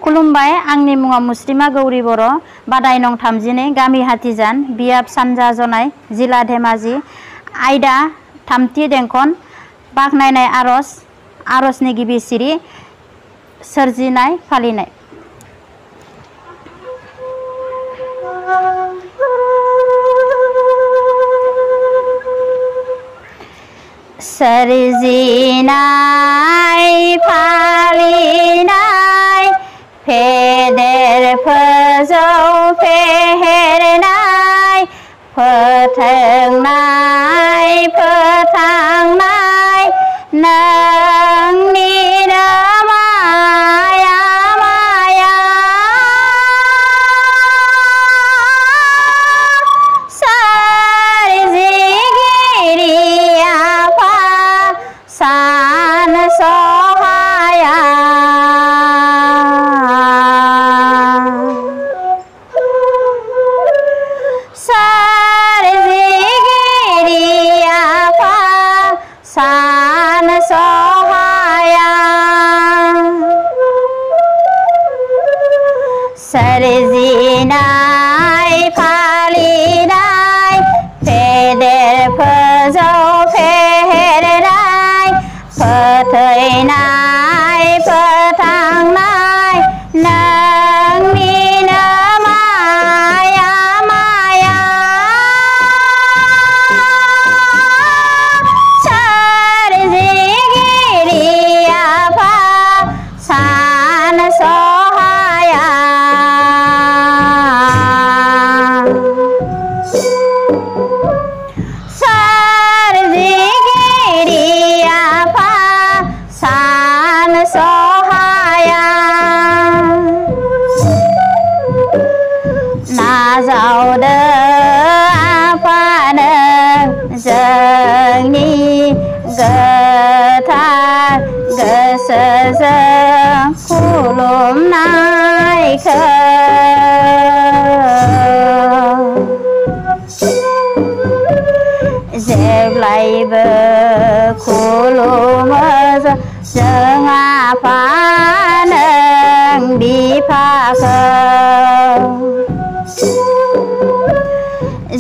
खुलुमबाय आंनि मुङा मुस्रिमा गौरी बर' बादाय नं 32 गामि हाथिजान बियाब सानजा जनाय जिल्ला धेमाजि आयदा थामथि देंखन बाखनायनाय आरजनि गिबि सिरि सोरजिनाय फालिनाय सोरजिनाय फालिनाय फेदेर फोजौ फेहेरनाय फोथोंनाय फोथांनाय नोंनिनो माया माया सोरजिगिरि आफा सान सहाया सान सहाया सोरजिनाय फालिनाय फेदेर फोजौ फेहेरनाय फोथैनाय फोथांनाय नोंनिनो माया माया सान सहाया सोरजिगिरि आफा सान सहाया नाजावदो आफानो जोंनि गोथार गोसोजों खुलुमनायखौ जेब्लायबो खुलुमो जों आफा नों बिफाखौ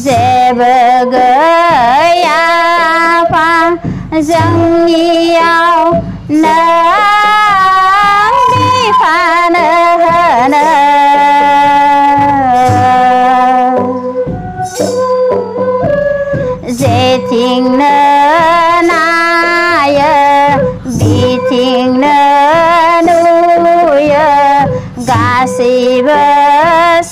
जेबो गैया आफा जोंनियाव नों बिफानो होनो जेथिंनो नायो बिथिंनो नुयो गासैबो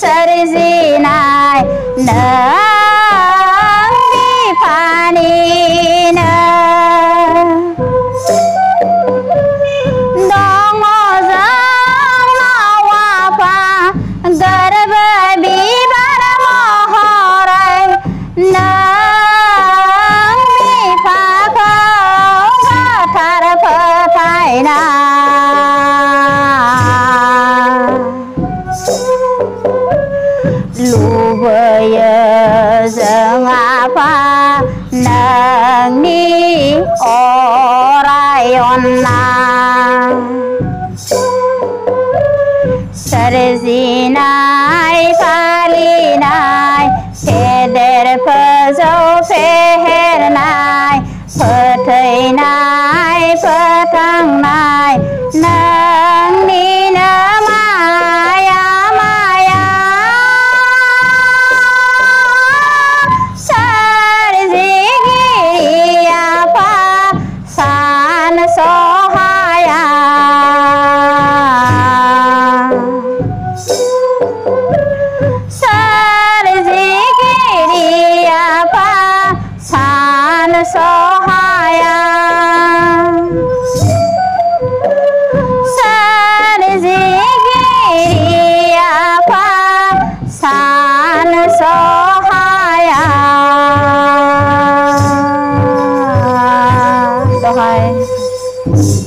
सोरजिनाय नों बिफानिनो दङ जोंनाव आफा गोरबो बिबार महरै नों बिफाखौ गोथार फोथायना लुबैयो जों आफा नोंनि अराय अननाय सोरजिनाय फालिनाय फेदेर फोजौ फेहेरनाय फोथैनाय फोथांनाय नोंनिनो माया माया सोरजिगिरि आफा सान सहाया सोरजिगिरि आफा सान सहाया